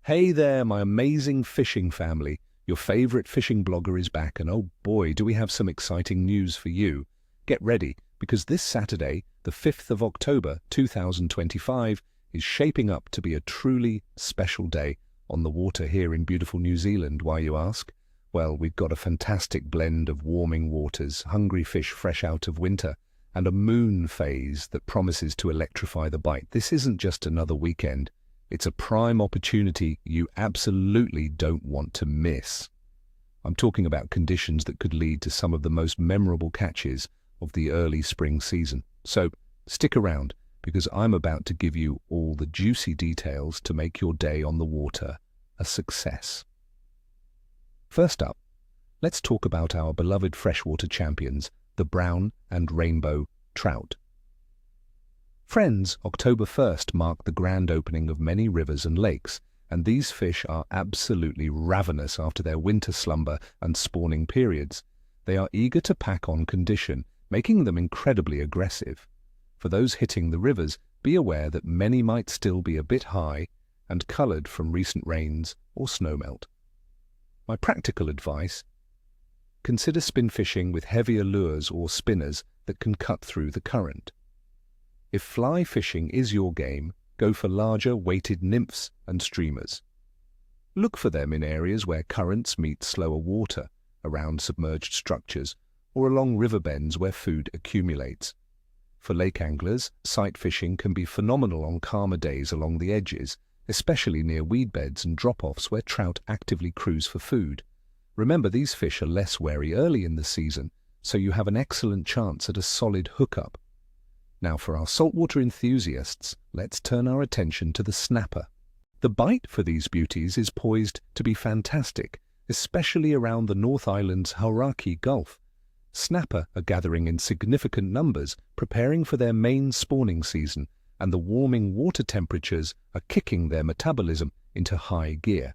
Hey there, my amazing fishing family. Your favorite fishing blogger is back, and oh boy, do we have some exciting news for you. Get ready, because this Saturday, the 5th of October 2025, is shaping up to be a truly special day on the water here in beautiful New Zealand. Why, you ask? Well, we've got a fantastic blend of warming waters, hungry fish fresh out of winter, and a moon phase that promises to electrify the bite. This isn't just another weekend. It's a prime opportunity you absolutely don't want to miss. I'm talking about conditions that could lead to some of the most memorable catches of the early spring season. So stick around, because I'm about to give you all the juicy details to make your day on the water a success. First up, let's talk about our beloved freshwater champions, the brown and rainbow trout. Friends, October 1st marked the grand opening of many rivers and lakes, and these fish are absolutely ravenous after their winter slumber and spawning periods. They are eager to pack on condition, making them incredibly aggressive. For those hitting the rivers, be aware that many might still be a bit high and colored from recent rains or snowmelt. My practical advice: consider spin fishing with heavier lures or spinners that can cut through the current. If fly fishing is your game, go for larger weighted nymphs and streamers. Look for them in areas where currents meet slower water, around submerged structures, or along river bends where food accumulates. For lake anglers, sight fishing can be phenomenal on calmer days along the edges, especially near weed beds and drop-offs where trout actively cruise for food. Remember, these fish are less wary early in the season, so you have an excellent chance at a solid hookup. Now, for our saltwater enthusiasts, let's turn our attention to the snapper. The bite for these beauties is poised to be fantastic, especially around the North Island's Hauraki Gulf. Snapper are gathering in significant numbers, preparing for their main spawning season, and the warming water temperatures are kicking their metabolism into high gear.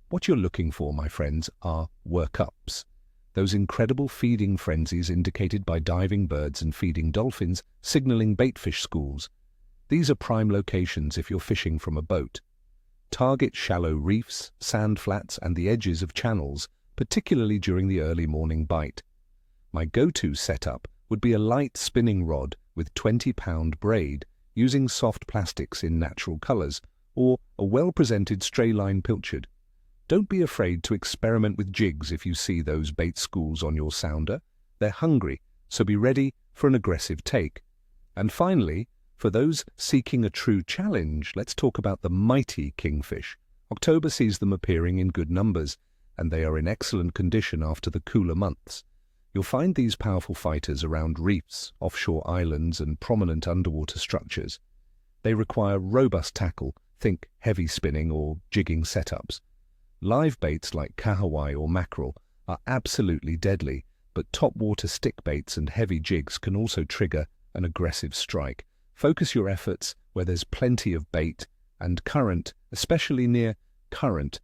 What you're looking for, my friends, are workups. Those incredible feeding frenzies indicated by diving birds and feeding dolphins, signaling baitfish schools. These are prime locations if you're fishing from a boat. Target shallow reefs, sand flats, and the edges of channels, particularly during the early morning bite. My go-to setup would be a light spinning rod with 20-pound braid, using soft plastics in natural colors, or a well-presented stray-line pilchard. Don't be afraid to experiment with jigs if you see those bait schools on your sounder. They're hungry, so be ready for an aggressive take. And finally, for those seeking a true challenge, let's talk about the mighty kingfish. October sees them appearing in good numbers, and they are in excellent condition after the cooler months. You'll find these powerful fighters around reefs, offshore islands, and prominent underwater structures. They require robust tackle, think heavy spinning or jigging setups. Live baits like kahawai or mackerel are absolutely deadly, but topwater stick baits and heavy jigs can also trigger an aggressive strike. Focus your efforts where there's plenty of bait and current, especially near current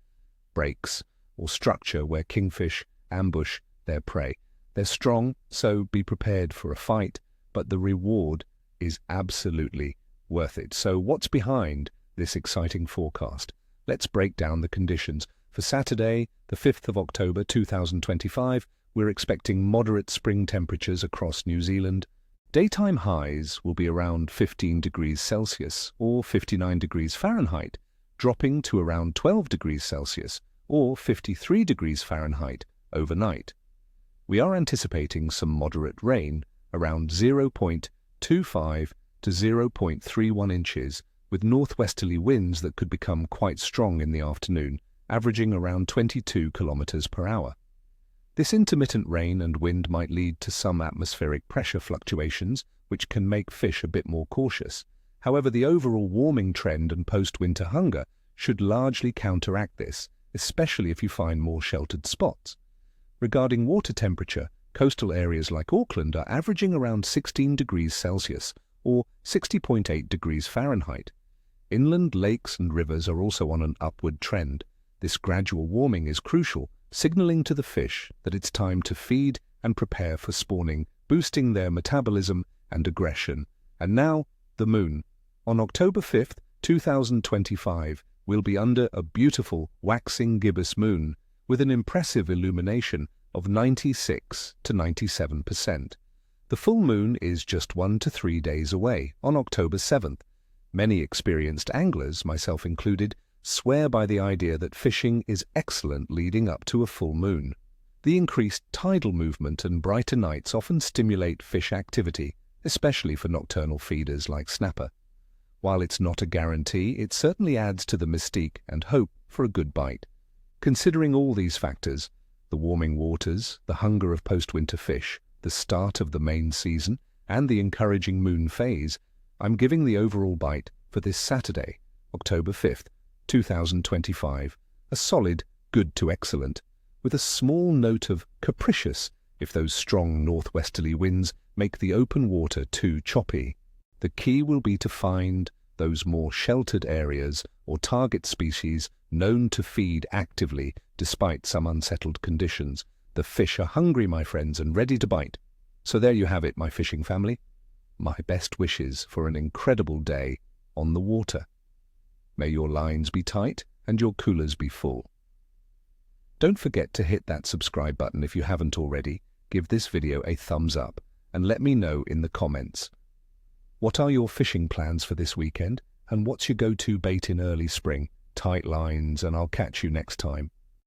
breaks or structure where kingfish ambush their prey. They're strong, so be prepared for a fight, but the reward is absolutely worth it. So what's behind this exciting forecast? Let's break down the conditions. For Saturday, the 5th of October 2025, we're expecting moderate spring temperatures across New Zealand. Daytime highs will be around 15 degrees Celsius or 59 degrees Fahrenheit, dropping to around 12 degrees Celsius or 53 degrees Fahrenheit overnight. We are anticipating some moderate rain, around 0.25 to 0.31 inches, with northwesterly winds that could become quite strong in the afternoon, averaging around 22 kilometers per hour. This intermittent rain and wind might lead to some atmospheric pressure fluctuations, which can make fish a bit more cautious. However, the overall warming trend and post-winter hunger should largely counteract this, especially if you find more sheltered spots. Regarding water temperature, coastal areas like Auckland are averaging around 16 degrees Celsius or 60.8 degrees Fahrenheit. Inland lakes and rivers are also on an upward trend. This gradual warming is crucial, signaling to the fish that it's time to feed and prepare for spawning, boosting their metabolism and aggression. And now, the moon. On October 5th, 2025, we'll be under a beautiful waxing gibbous moon with an impressive illumination of 96 to 97%. The full moon is just 1 to 3 days away, on October 7th. Many experienced anglers, myself included, swear by the idea that fishing is excellent leading up to a full moon. The increased tidal movement and brighter nights often stimulate fish activity, especially for nocturnal feeders like snapper. While it's not a guarantee, it certainly adds to the mystique and hope for a good bite. Considering all these factors, the warming waters, the hunger of post-winter fish, the start of the main season, and the encouraging moon phase, I'm giving the overall bite for this Saturday, October 5th, 2025, a solid good to excellent, with a small note of capricious if those strong northwesterly winds make the open water too choppy. The key will be to find those more sheltered areas or target species known to feed actively despite some unsettled conditions. The fish are hungry, my friends, and ready to bite. So there you have it, my fishing family. My best wishes for an incredible day on the water. May your lines be tight and your coolers be full. Don't forget to hit that subscribe button if you haven't already. Give this video a thumbs up and let me know in the comments. What are your fishing plans for this weekend, and what's your go-to bait in early spring? Tight lines, and I'll catch you next time.